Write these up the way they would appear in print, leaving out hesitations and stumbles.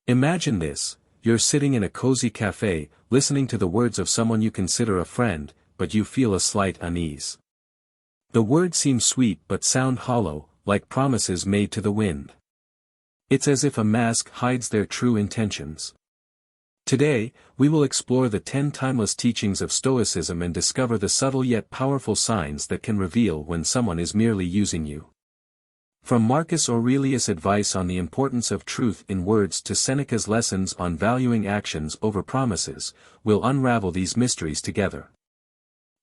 Imagine this: you're sitting in a cozy cafe, listening to the words of someone you consider a friend, but you feel a slight unease. The words seem sweet but sound hollow, like promises made to the wind. It's as if a mask hides their true intentions. Today, we will explore the 10 timeless teachings of Stoicism and discover the subtle yet powerful signs that can reveal when someone is merely using you. From Marcus Aurelius' advice on the importance of truth in words to Seneca's lessons on valuing actions over promises, we'll unravel these mysteries together.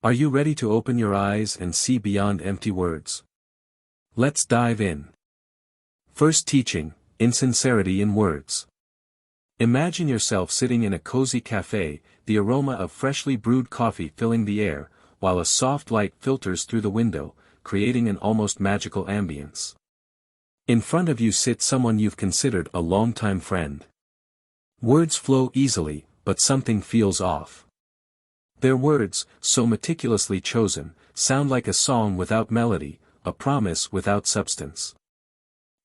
Are you ready to open your eyes and see beyond empty words? Let's dive in. First teaching: insincerity in words. Imagine yourself sitting in a cozy cafe, the aroma of freshly brewed coffee filling the air, while a soft light filters through the window, creating an almost magical ambience. In front of you sits someone you've considered a longtime friend. Words flow easily, but something feels off. Their words, so meticulously chosen, sound like a song without melody, a promise without substance.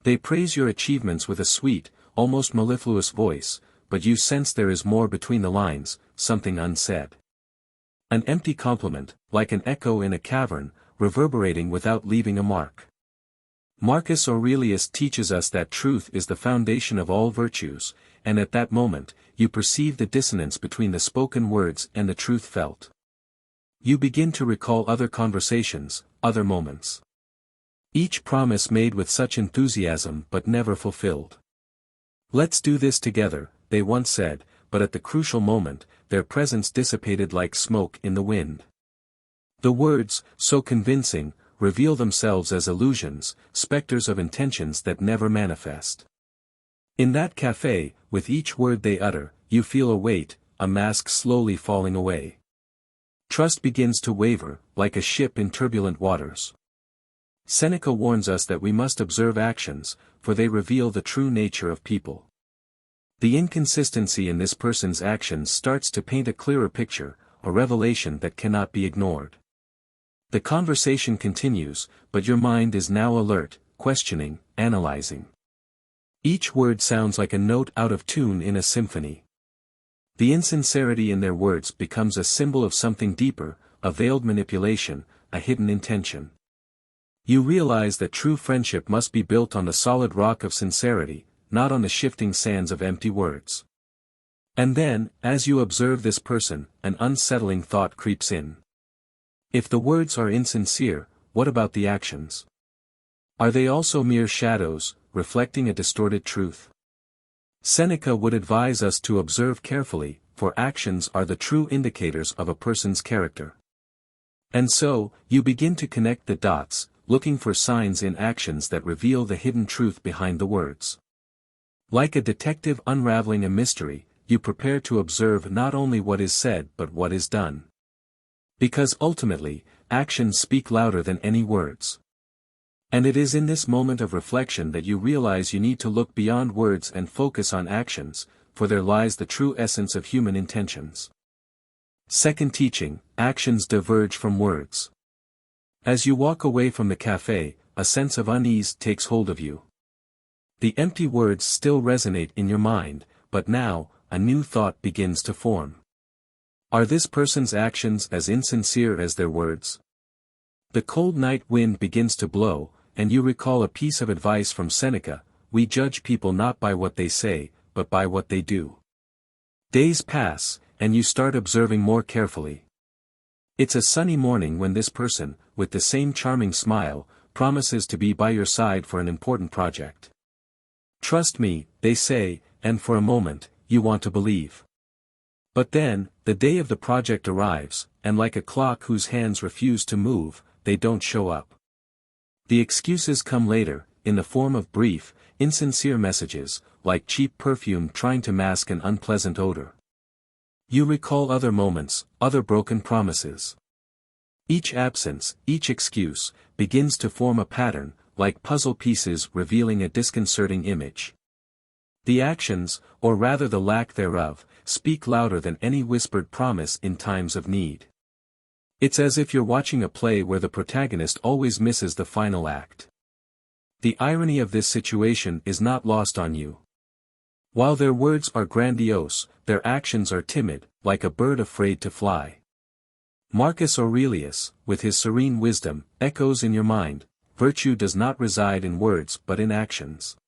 They praise your achievements with a sweet, almost mellifluous voice, but you sense there is more between the lines, something unsaid. An empty compliment, like an echo in a cavern, reverberating without leaving a mark. Marcus Aurelius teaches us that truth is the foundation of all virtues, and at that moment, you perceive the dissonance between the spoken words and the truth felt. You begin to recall other conversations, other moments. Each promise made with such enthusiasm but never fulfilled. "Let's do this together," they once said, but at the crucial moment, their presence dissipated like smoke in the wind. The words, so convincing, reveal themselves as illusions, specters of intentions that never manifest. In that cafe, with each word they utter, you feel a weight, a mask slowly falling away. Trust begins to waver, like a ship in turbulent waters. Seneca warns us that we must observe actions, for they reveal the true nature of people. The inconsistency in this person's actions starts to paint a clearer picture, a revelation that cannot be ignored. The conversation continues, but your mind is now alert, questioning, analyzing. Each word sounds like a note out of tune in a symphony. The insincerity in their words becomes a symbol of something deeper, a veiled manipulation, a hidden intention. You realize that true friendship must be built on the solid rock of sincerity, not on the shifting sands of empty words. And then, as you observe this person, an unsettling thought creeps in. If the words are insincere, what about the actions? Are they also mere shadows, reflecting a distorted truth? Seneca would advise us to observe carefully, for actions are the true indicators of a person's character. And so, you begin to connect the dots, looking for signs in actions that reveal the hidden truth behind the words. Like a detective unraveling a mystery, you prepare to observe not only what is said but what is done. Because ultimately, actions speak louder than any words. And it is in this moment of reflection that you realize you need to look beyond words and focus on actions, for there lies the true essence of human intentions. Second teaching: actions diverge from words. As you walk away from the cafe, a sense of unease takes hold of you. The empty words still resonate in your mind, but now, a new thought begins to form. Are this person's actions as insincere as their words? The cold night wind begins to blow, and you recall a piece of advice from Seneca: we judge people not by what they say, but by what they do. Days pass, and you start observing more carefully. It's a sunny morning when this person, with the same charming smile, promises to be by your side for an important project. Trust me, they say, and for a moment, you want to believe. But then, the day of the project arrives, and like a clock whose hands refuse to move, they don't show up. The excuses come later, in the form of brief, insincere messages, like cheap perfume trying to mask an unpleasant odor. You recall other moments, other broken promises. Each absence, each excuse, begins to form a pattern, like puzzle pieces revealing a disconcerting image. The actions, or rather the lack thereof, speak louder than any whispered promise in times of need. It's as if you're watching a play where the protagonist always misses the final act. The irony of this situation is not lost on you. While their words are grandiose, their actions are timid, like a bird afraid to fly. Marcus Aurelius, with his serene wisdom, echoes in your mind, virtue does not reside in words but in actions.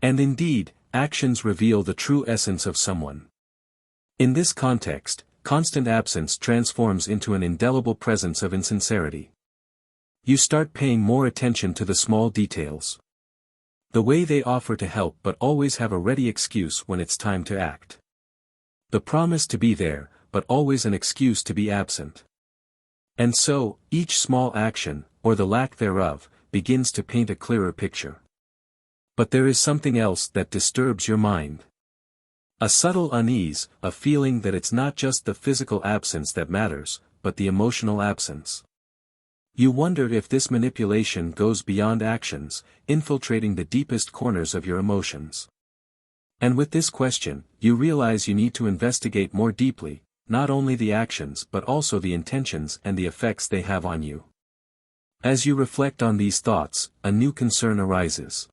And indeed, actions reveal the true essence of someone. In this context, constant absence transforms into an indelible presence of insincerity. You start paying more attention to the small details. The way they offer to help but always have a ready excuse when it's time to act. The promise to be there, but always an excuse to be absent. And so, each small action, or the lack thereof, begins to paint a clearer picture. But there is something else that disturbs your mind. A subtle unease, a feeling that it's not just the physical absence that matters, but the emotional absence. You wonder if this manipulation goes beyond actions, infiltrating the deepest corners of your emotions. And with this question, you realize you need to investigate more deeply, not only the actions but also the intentions and the effects they have on you. As you reflect on these thoughts, a new concern arises.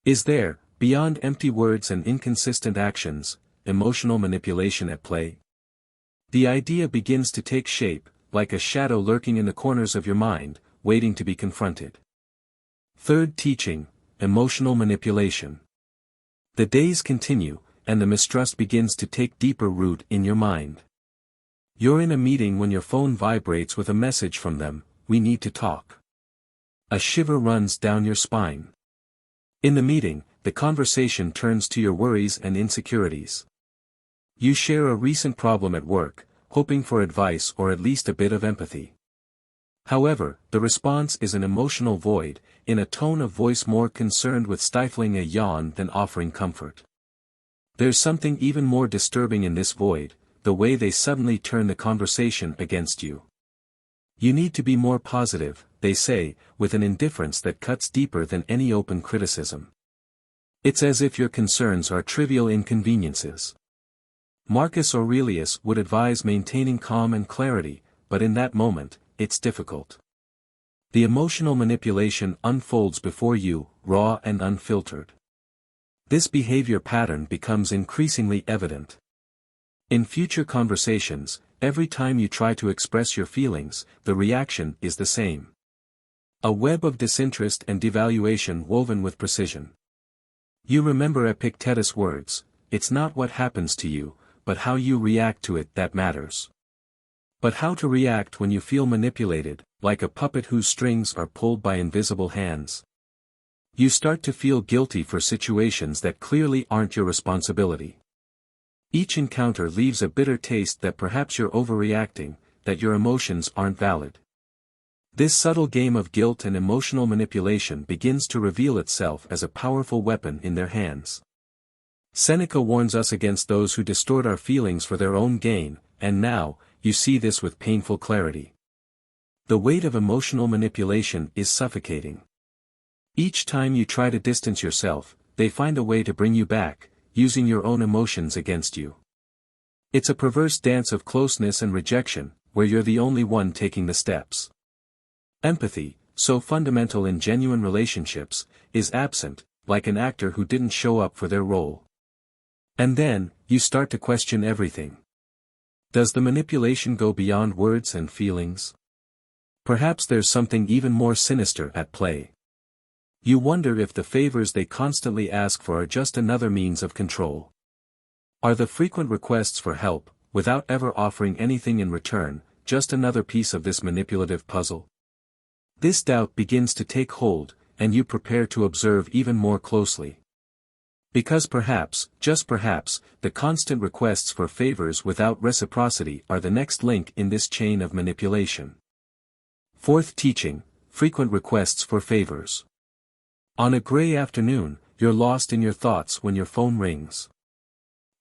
Is there, beyond empty words and inconsistent actions, emotional manipulation at play? The idea begins to take shape, like a shadow lurking in the corners of your mind, waiting to be confronted. Third teaching, emotional manipulation. The days continue, and the mistrust begins to take deeper root in your mind. You're in a meeting when your phone vibrates with a message from them, "We need to talk." A shiver runs down your spine. In the meeting, the conversation turns to your worries and insecurities. You share a recent problem at work, hoping for advice or at least a bit of empathy. However, the response is an emotional void, in a tone of voice more concerned with stifling a yawn than offering comfort. There's something even more disturbing in this void, the way they suddenly turn the conversation against you. You need to be more positive, they say, with an indifference that cuts deeper than any open criticism. It's as if your concerns are trivial inconveniences. Marcus Aurelius would advise maintaining calm and clarity, but in that moment, it's difficult. The emotional manipulation unfolds before you, raw and unfiltered. This behavior pattern becomes increasingly evident. In future conversations, every time you try to express your feelings, the reaction is the same. A web of disinterest and devaluation woven with precision. You remember Epictetus' words, "It's not what happens to you, but how you react to it that matters." But how to react when you feel manipulated, like a puppet whose strings are pulled by invisible hands? You start to feel guilty for situations that clearly aren't your responsibility. Each encounter leaves a bitter taste that perhaps you're overreacting, that your emotions aren't valid. This subtle game of guilt and emotional manipulation begins to reveal itself as a powerful weapon in their hands. Seneca warns us against those who distort our feelings for their own gain, and now, you see this with painful clarity. The weight of emotional manipulation is suffocating. Each time you try to distance yourself, they find a way to bring you back, using your own emotions against you. It's a perverse dance of closeness and rejection, where you're the only one taking the steps. Empathy, so fundamental in genuine relationships, is absent, like an actor who didn't show up for their role. And then, you start to question everything. Does the manipulation go beyond words and feelings? Perhaps there's something even more sinister at play. You wonder if the favors they constantly ask for are just another means of control. Are the frequent requests for help, without ever offering anything in return, just another piece of this manipulative puzzle? This doubt begins to take hold, and you prepare to observe even more closely. Because perhaps, just perhaps, the constant requests for favors without reciprocity are the next link in this chain of manipulation. Fourth teaching, frequent requests for favors. On a gray afternoon, you're lost in your thoughts when your phone rings.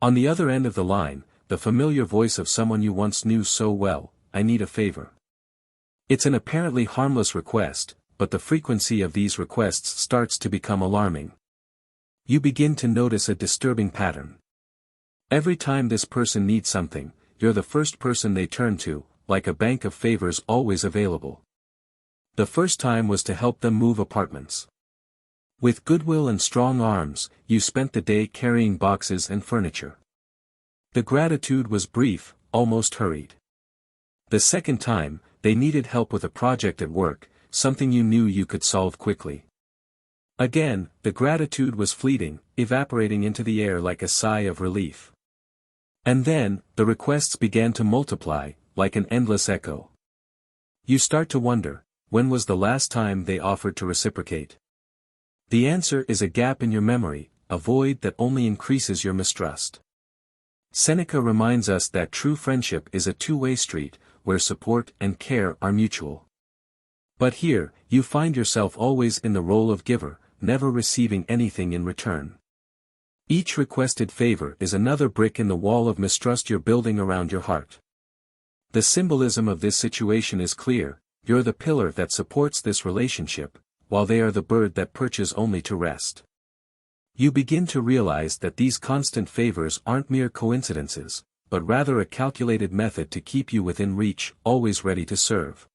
On the other end of the line, the familiar voice of someone you once knew so well, "I need a favor." It's an apparently harmless request, but the frequency of these requests starts to become alarming. You begin to notice a disturbing pattern. Every time this person needs something, you're the first person they turn to, like a bank of favors always available. The first time was to help them move apartments. With goodwill and strong arms, you spent the day carrying boxes and furniture. The gratitude was brief, almost hurried. The second time, they needed help with a project at work, something you knew you could solve quickly. Again, the gratitude was fleeting, evaporating into the air like a sigh of relief. And then, the requests began to multiply, like an endless echo. You start to wonder, when was the last time they offered to reciprocate? The answer is a gap in your memory, a void that only increases your mistrust. Seneca reminds us that true friendship is a two-way street, where support and care are mutual. But here, you find yourself always in the role of giver, never receiving anything in return. Each requested favor is another brick in the wall of mistrust you're building around your heart. The symbolism of this situation is clear: you're the pillar that supports this relationship, while they are the bird that perches only to rest. You begin to realize that these constant favors aren't mere coincidences, but rather a calculated method to keep you within reach, always ready to serve.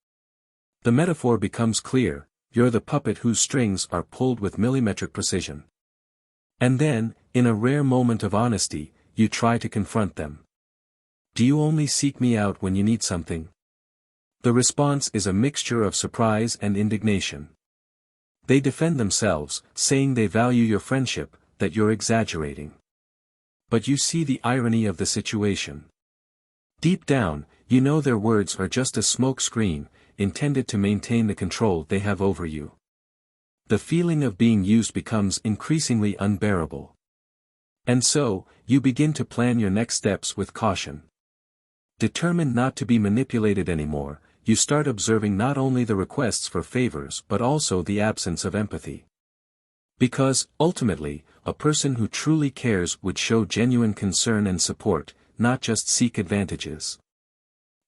The metaphor becomes clear: you're the puppet whose strings are pulled with millimetric precision. And then, in a rare moment of honesty, you try to confront them. Do you only seek me out when you need something? The response is a mixture of surprise and indignation. They defend themselves, saying they value your friendship, that you're exaggerating. But you see the irony of the situation. Deep down, you know their words are just a smoke screen, intended to maintain the control they have over you. The feeling of being used becomes increasingly unbearable. And so, you begin to plan your next steps with caution. Determined not to be manipulated anymore, you start observing not only the requests for favors but also the absence of empathy. Because, ultimately, a person who truly cares would show genuine concern and support, not just seek advantages.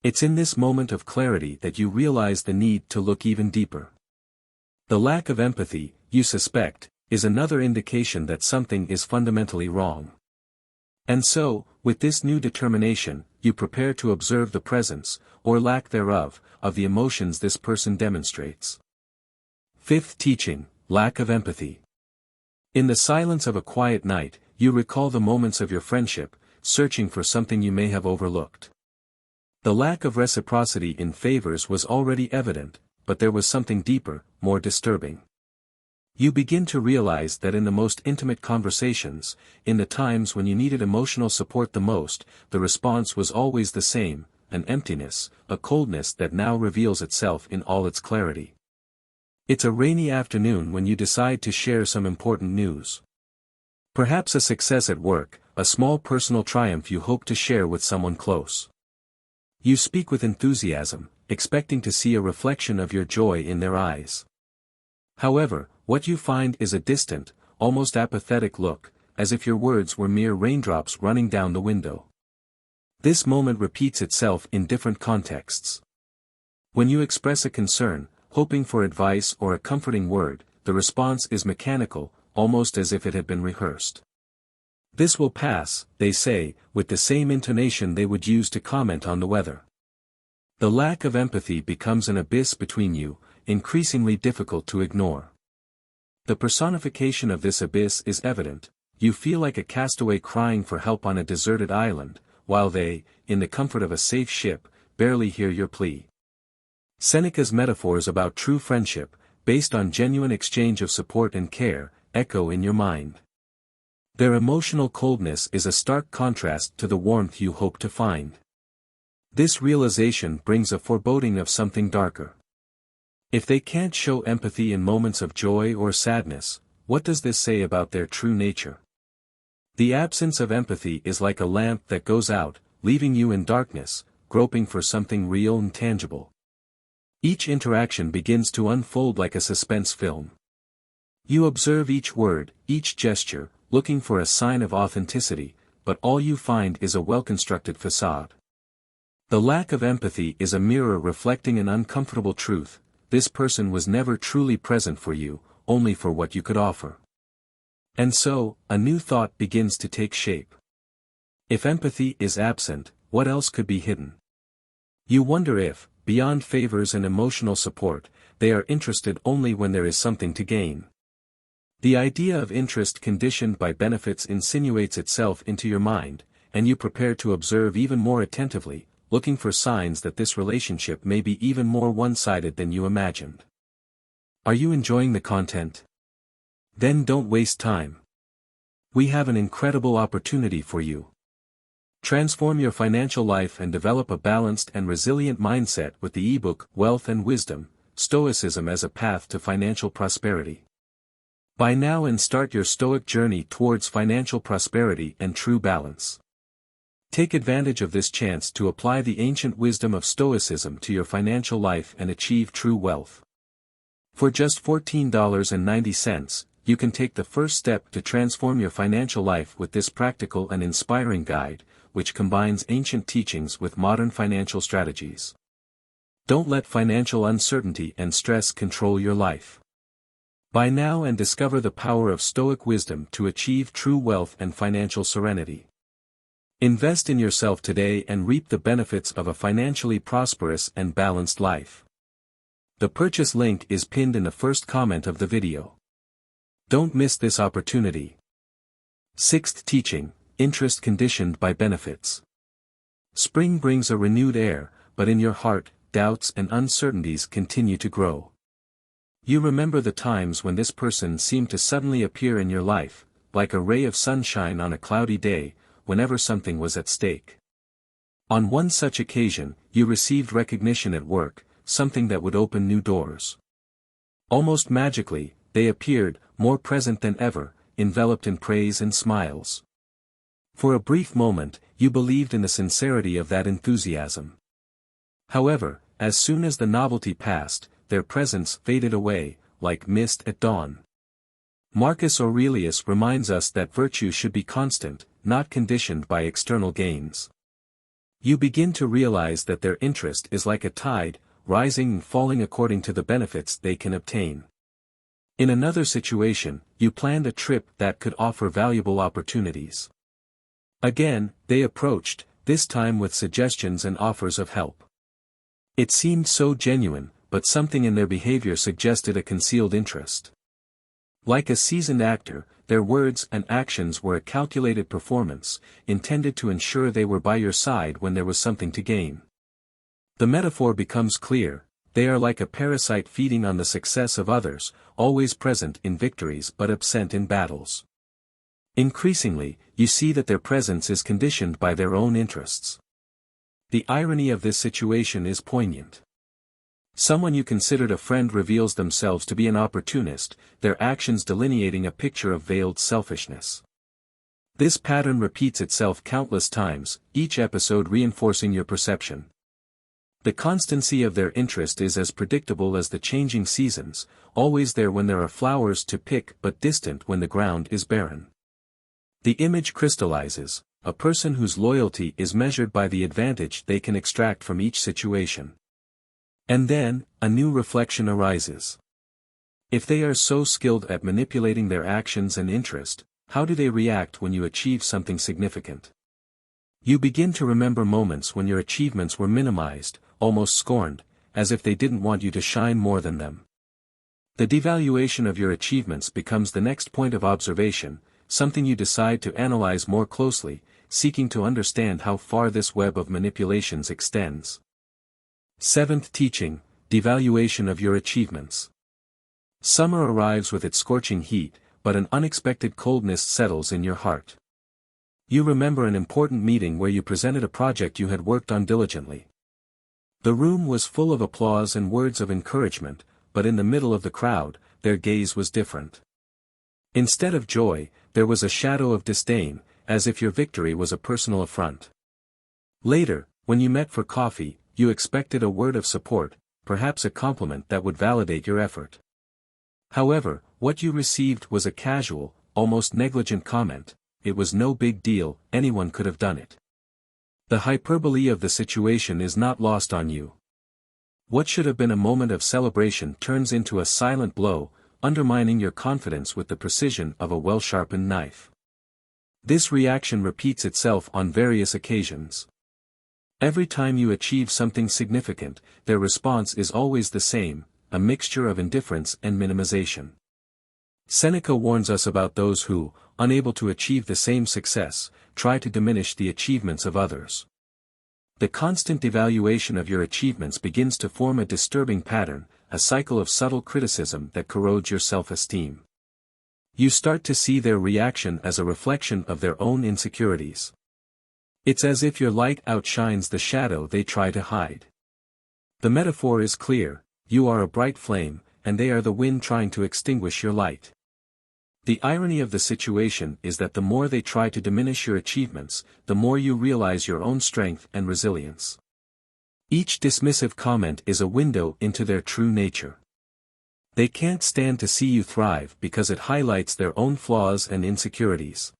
It's in this moment of clarity that you realize the need to look even deeper. The lack of empathy, you suspect, is another indication that something is fundamentally wrong. And so, with this new determination, you prepare to observe the presence, or lack thereof, of the emotions this person demonstrates. Fifth teaching: lack of empathy. In the silence of a quiet night, you recall the moments of your friendship, searching for something you may have overlooked. The lack of reciprocity in favors was already evident, but there was something deeper, more disturbing. You begin to realize that in the most intimate conversations, in the times when you needed emotional support the most, the response was always the same: an emptiness, a coldness that now reveals itself in all its clarity. It's a rainy afternoon when you decide to share some important news. Perhaps a success at work, a small personal triumph you hope to share with someone close. You speak with enthusiasm, expecting to see a reflection of your joy in their eyes. However, what you find is a distant, almost apathetic look, as if your words were mere raindrops running down the window. This moment repeats itself in different contexts. When you express a concern, hoping for advice or a comforting word, the response is mechanical, almost as if it had been rehearsed. "This will pass," they say, with the same intonation they would use to comment on the weather. The lack of empathy becomes an abyss between you, increasingly difficult to ignore. The personification of this abyss is evident: you feel like a castaway crying for help on a deserted island, while they, in the comfort of a safe ship, barely hear your plea. Seneca's metaphors about true friendship, based on genuine exchange of support and care, echo in your mind. Their emotional coldness is a stark contrast to the warmth you hope to find. This realization brings a foreboding of something darker. If they can't show empathy in moments of joy or sadness, what does this say about their true nature? The absence of empathy is like a lamp that goes out, leaving you in darkness, groping for something real and tangible. Each interaction begins to unfold like a suspense film. You observe each word, each gesture, looking for a sign of authenticity, but all you find is a well-constructed facade. The lack of empathy is a mirror reflecting an uncomfortable truth: this person was never truly present for you, only for what you could offer. And so, a new thought begins to take shape. If empathy is absent, what else could be hidden? You wonder if, beyond favors and emotional support, they are interested only when there is something to gain. The idea of interest conditioned by benefits insinuates itself into your mind, and you prepare to observe even more attentively, looking for signs that this relationship may be even more one-sided than you imagined. Are you enjoying the content? Then don't waste time. We have an incredible opportunity for you. Transform your financial life and develop a balanced and resilient mindset with the ebook Wealth and Wisdom, Stoicism as a Path to Financial Prosperity. Buy now and start your Stoic journey towards financial prosperity and true balance. Take advantage of this chance to apply the ancient wisdom of Stoicism to your financial life and achieve true wealth. For just $14.90, you can take the first step to transform your financial life with this practical and inspiring guide, which combines ancient teachings with modern financial strategies. Don't let financial uncertainty and stress control your life. Buy now and discover the power of Stoic wisdom to achieve true wealth and financial serenity. Invest in yourself today and reap the benefits of a financially prosperous and balanced life. The purchase link is pinned in the first comment of the video. Don't miss this opportunity. Sixth teaching, interest conditioned by benefits. Spring brings a renewed air, but in your heart, doubts and uncertainties continue to grow. You remember the times when this person seemed to suddenly appear in your life, like a ray of sunshine on a cloudy day, whenever something was at stake. On one such occasion, you received recognition at work, something that would open new doors. Almost magically, they appeared, more present than ever, enveloped in praise and smiles. For a brief moment, you believed in the sincerity of that enthusiasm. However, as soon as the novelty passed, their presence faded away, like mist at dawn. Marcus Aurelius reminds us that virtue should be constant, not conditioned by external gains. You begin to realize that their interest is like a tide, rising and falling according to the benefits they can obtain. In another situation, you planned a trip that could offer valuable opportunities. Again, they approached, this time with suggestions and offers of help. It seemed so genuine, but something in their behavior suggested a concealed interest. Like a seasoned actor, their words and actions were a calculated performance, intended to ensure they were by your side when there was something to gain. The metaphor becomes clear: they are like a parasite feeding on the success of others, always present in victories but absent in battles. Increasingly, you see that their presence is conditioned by their own interests. The irony of this situation is poignant. Someone you considered a friend reveals themselves to be an opportunist, their actions delineating a picture of veiled selfishness. This pattern repeats itself countless times, each episode reinforcing your perception. The constancy of their interest is as predictable as the changing seasons, always there when there are flowers to pick but distant when the ground is barren. The image crystallizes: a person whose loyalty is measured by the advantage they can extract from each situation. And then, a new reflection arises. If they are so skilled at manipulating their actions and interest, how do they react when you achieve something significant? You begin to remember moments when your achievements were minimized, almost scorned, as if they didn't want you to shine more than them. The devaluation of your achievements becomes the next point of observation, something you decide to analyze more closely, seeking to understand how far this web of manipulations extends. Seventh teaching, devaluation of your achievements. Summer arrives with its scorching heat, but an unexpected coldness settles in your heart. You remember an important meeting where you presented a project you had worked on diligently. The room was full of applause and words of encouragement, but in the middle of the crowd, their gaze was different. Instead of joy, there was a shadow of disdain, as if your victory was a personal affront. Later, when you met for coffee, you expected a word of support, perhaps a compliment that would validate your effort. However, what you received was a casual, almost negligent comment: "It was no big deal, anyone could have done it." The hyperbole of the situation is not lost on you. What should have been a moment of celebration turns into a silent blow, undermining your confidence with the precision of a well-sharpened knife. This reaction repeats itself on various occasions. Every time you achieve something significant, their response is always the same: a mixture of indifference and minimization. Seneca warns us about those who, unable to achieve the same success, try to diminish the achievements of others. The constant devaluation of your achievements begins to form a disturbing pattern, a cycle of subtle criticism that corrodes your self-esteem. You start to see their reaction as a reflection of their own insecurities. It's as if your light outshines the shadow they try to hide. The metaphor is clear: you are a bright flame, and they are the wind trying to extinguish your light. The irony of the situation is that the more they try to diminish your achievements, the more you realize your own strength and resilience. Each dismissive comment is a window into their true nature. They can't stand to see you thrive because it highlights their own flaws and insecurities.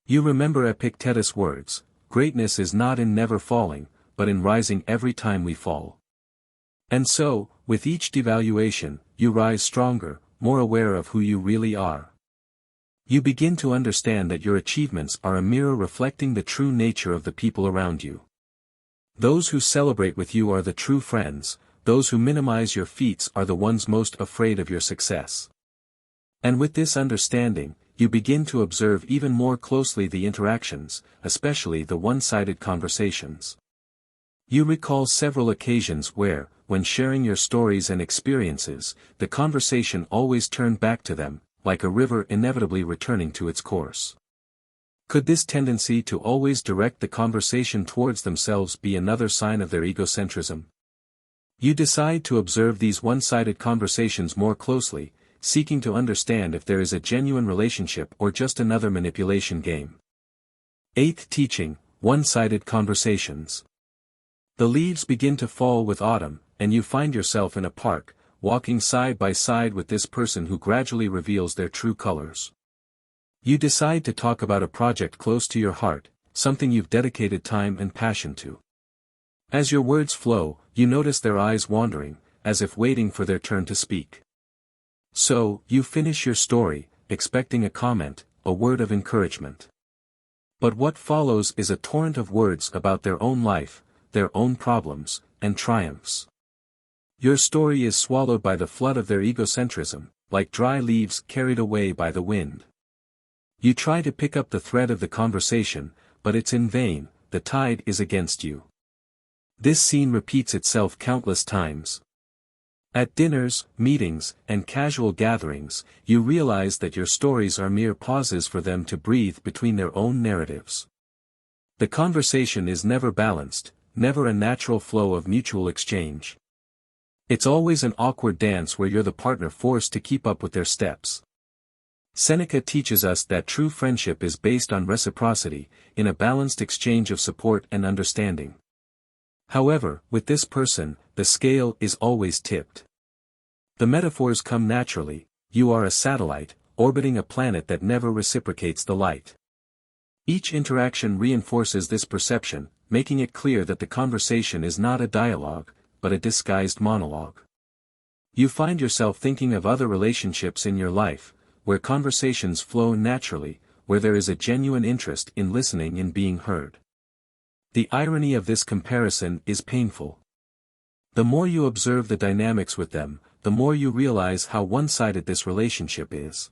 You remember Epictetus' words: "Greatness is not in never falling, but in rising every time we fall." And so, with each devaluation, you rise stronger, more aware of who you really are. You begin to understand that your achievements are a mirror reflecting the true nature of the people around you. Those who celebrate with you are the true friends, those who minimize your feats are the ones most afraid of your success. And with this understanding, you begin to observe even more closely the interactions, especially the one-sided conversations. You recall several occasions where, when sharing your stories and experiences, the conversation always turned back to them, like a river inevitably returning to its course. Could this tendency to always direct the conversation towards themselves be another sign of their egocentrism? You decide to observe these one-sided conversations more closely, seeking to understand if there is a genuine relationship or just another manipulation game. Eighth teaching: one-sided conversations. The leaves begin to fall with autumn, and you find yourself in a park, walking side by side with this person who gradually reveals their true colors. You decide to talk about a project close to your heart, something you've dedicated time and passion to. As your words flow, you notice their eyes wandering, as if waiting for their turn to speak. So, you finish your story, expecting a comment, a word of encouragement. But what follows is a torrent of words about their own life, their own problems, and triumphs. Your story is swallowed by the flood of their egocentrism, like dry leaves carried away by the wind. You try to pick up the thread of the conversation, but it's in vain, the tide is against you. This scene repeats itself countless times. At dinners, meetings, and casual gatherings, you realize that your stories are mere pauses for them to breathe between their own narratives. The conversation is never balanced, never a natural flow of mutual exchange. It's always an awkward dance where you're the partner forced to keep up with their steps. Seneca teaches us that true friendship is based on reciprocity, in a balanced exchange of support and understanding. However, with this person, the scale is always tipped. The metaphors come naturally: you are a satellite, orbiting a planet that never reciprocates the light. Each interaction reinforces this perception, making it clear that the conversation is not a dialogue, but a disguised monologue. You find yourself thinking of other relationships in your life, where conversations flow naturally, where there is a genuine interest in listening and being heard. The irony of this comparison is painful. The more you observe the dynamics with them, the more you realize how one-sided this relationship is.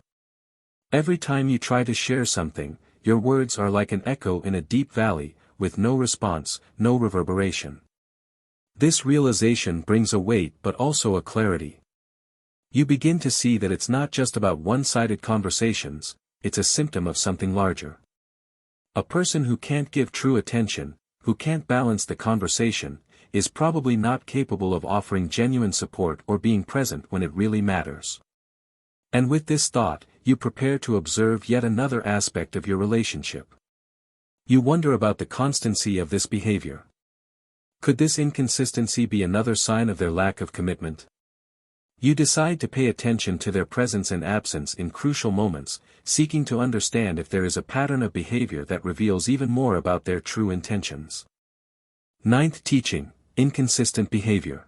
Every time you try to share something, your words are like an echo in a deep valley, with no response, no reverberation. This realization brings a weight but also a clarity. You begin to see that it's not just about one-sided conversations, it's a symptom of something larger. A person who can't give true attention, who can't balance the conversation, is probably not capable of offering genuine support or being present when it really matters. And with this thought, you prepare to observe yet another aspect of your relationship. You wonder about the constancy of this behavior. Could this inconsistency be another sign of their lack of commitment? You decide to pay attention to their presence and absence in crucial moments, seeking to understand if there is a pattern of behavior that reveals even more about their true intentions. Ninth teaching: inconsistent behavior.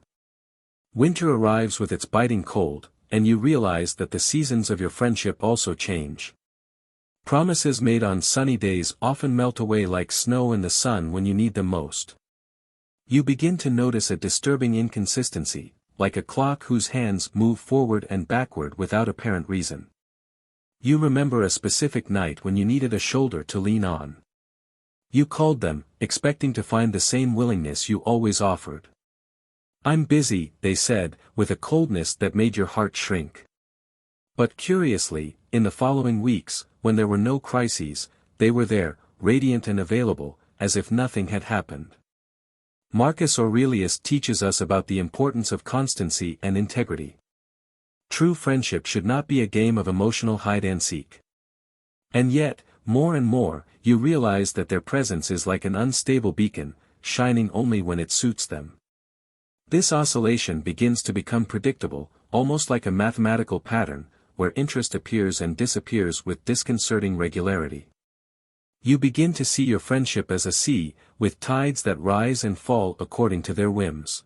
Winter arrives with its biting cold, and you realize that the seasons of your friendship also change. Promises made on sunny days often melt away like snow in the sun when you need them most. You begin to notice a disturbing inconsistency, like a clock whose hands move forward and backward without apparent reason. You remember a specific night when you needed a shoulder to lean on. You called them, expecting to find the same willingness you always offered. "I'm busy," they said, with a coldness that made your heart shrink. But curiously, in the following weeks, when there were no crises, they were there, radiant and available, as if nothing had happened. Marcus Aurelius teaches us about the importance of constancy and integrity. True friendship should not be a game of emotional hide-and-seek. And yet, more and more, you realize that their presence is like an unstable beacon, shining only when it suits them. This oscillation begins to become predictable, almost like a mathematical pattern, where interest appears and disappears with disconcerting regularity. You begin to see your friendship as a sea, with tides that rise and fall according to their whims.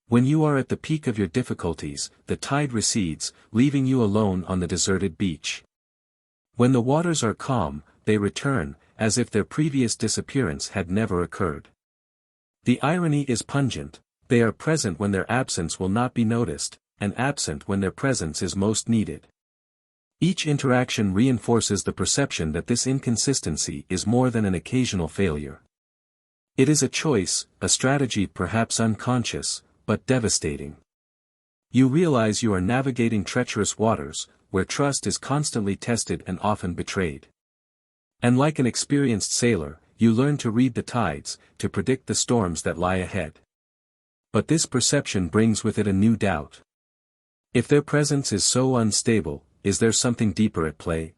When you are at the peak of your difficulties, the tide recedes, leaving you alone on the deserted beach. When the waters are calm, they return, as if their previous disappearance had never occurred. The irony is pungent: they are present when their absence will not be noticed, and absent when their presence is most needed. Each interaction reinforces the perception that this inconsistency is more than an occasional failure. It is a choice, a strategy perhaps unconscious, but devastating. You realize you are navigating treacherous waters, where trust is constantly tested and often betrayed. And like an experienced sailor, you learn to read the tides, to predict the storms that lie ahead. But this perception brings with it a new doubt. If their presence is so unstable, is there something deeper at play?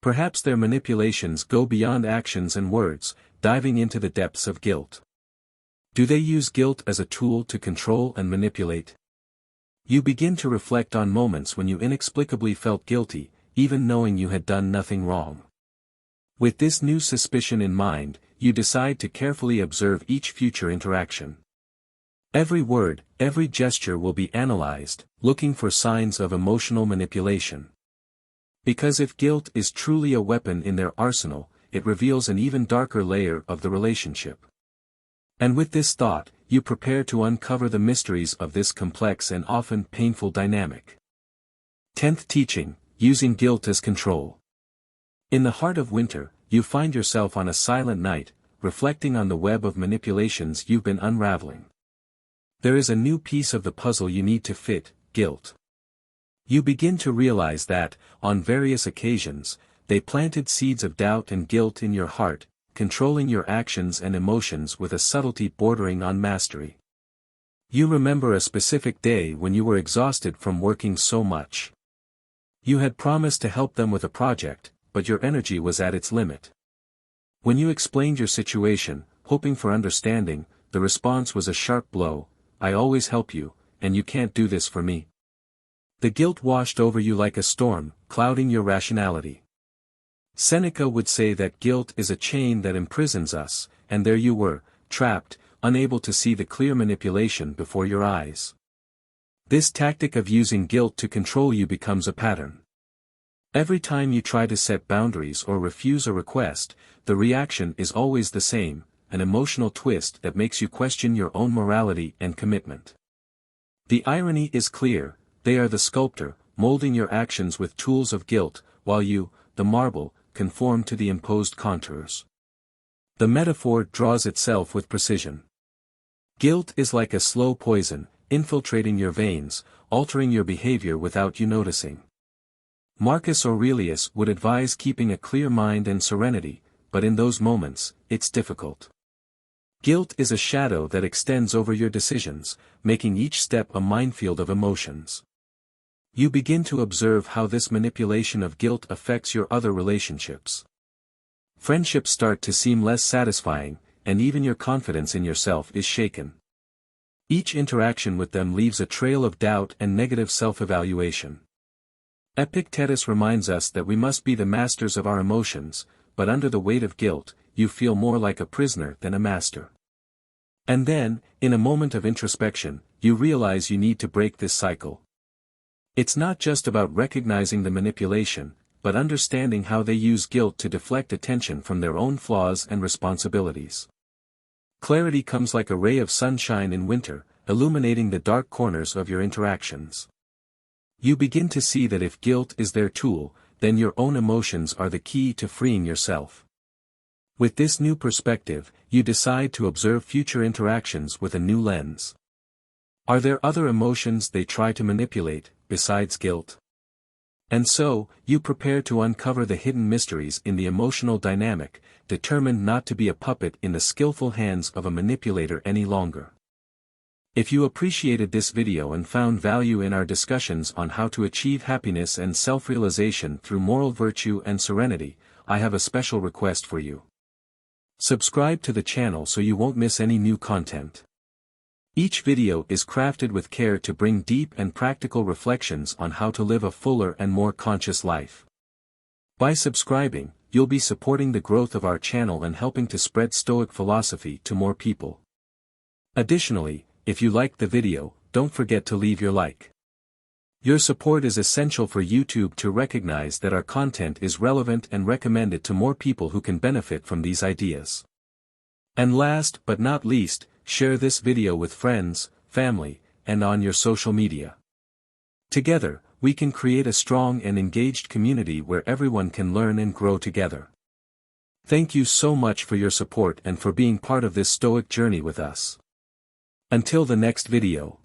Perhaps their manipulations go beyond actions and words, diving into the depths of guilt. Do they use guilt as a tool to control and manipulate? You begin to reflect on moments when you inexplicably felt guilty, even knowing you had done nothing wrong. With this new suspicion in mind, you decide to carefully observe each future interaction. Every word, every gesture will be analyzed, looking for signs of emotional manipulation. Because if guilt is truly a weapon in their arsenal, it reveals an even darker layer of the relationship. And with this thought, you prepare to uncover the mysteries of this complex and often painful dynamic. 10th teaching: using guilt as control. In the heart of winter, you find yourself on a silent night, reflecting on the web of manipulations you've been unraveling. There is a new piece of the puzzle you need to fit: guilt. You begin to realize that, on various occasions, they planted seeds of doubt and guilt in your heart, controlling your actions and emotions with a subtlety bordering on mastery. You remember a specific day when you were exhausted from working so much. You had promised to help them with a project, but your energy was at its limit. When you explained your situation, hoping for understanding, the response was a sharp blow: "I always help you, and you can't do this for me." The guilt washed over you like a storm, clouding your rationality. Seneca would say that guilt is a chain that imprisons us, and there you were, trapped, unable to see the clear manipulation before your eyes. This tactic of using guilt to control you becomes a pattern. Every time you try to set boundaries or refuse a request, the reaction is always the same: an emotional twist that makes you question your own morality and commitment. The irony is clear: they are the sculptor, molding your actions with tools of guilt, while you, the marble, conform to the imposed contours. The metaphor draws itself with precision. Guilt is like a slow poison, infiltrating your veins, altering your behavior without you noticing. Marcus Aurelius would advise keeping a clear mind and serenity, but in those moments, it's difficult. Guilt is a shadow that extends over your decisions, making each step a minefield of emotions. You begin to observe how this manipulation of guilt affects your other relationships. Friendships start to seem less satisfying, and even your confidence in yourself is shaken. Each interaction with them leaves a trail of doubt and negative self-evaluation. Epictetus reminds us that we must be the masters of our emotions, but under the weight of guilt, you feel more like a prisoner than a master. And then, in a moment of introspection, you realize you need to break this cycle. It's not just about recognizing the manipulation, but understanding how they use guilt to deflect attention from their own flaws and responsibilities. Clarity comes like a ray of sunshine in winter, illuminating the dark corners of your interactions. You begin to see that if guilt is their tool, then your own emotions are the key to freeing yourself. With this new perspective, you decide to observe future interactions with a new lens. Are there other emotions they try to manipulate, besides guilt? And so, you prepare to uncover the hidden mysteries in the emotional dynamic, determined not to be a puppet in the skillful hands of a manipulator any longer. If you appreciated this video and found value in our discussions on how to achieve happiness and self-realization through moral virtue and serenity, I have a special request for you. Subscribe to the channel so you won't miss any new content. Each video is crafted with care to bring deep and practical reflections on how to live a fuller and more conscious life. By subscribing, you'll be supporting the growth of our channel and helping to spread Stoic philosophy to more people. Additionally, if you liked the video, don't forget to leave your like. Your support is essential for YouTube to recognize that our content is relevant and recommend it to more people who can benefit from these ideas. And last but not least, share this video with friends, family, and on your social media. Together, we can create a strong and engaged community where everyone can learn and grow together. Thank you so much for your support and for being part of this Stoic journey with us. Until the next video.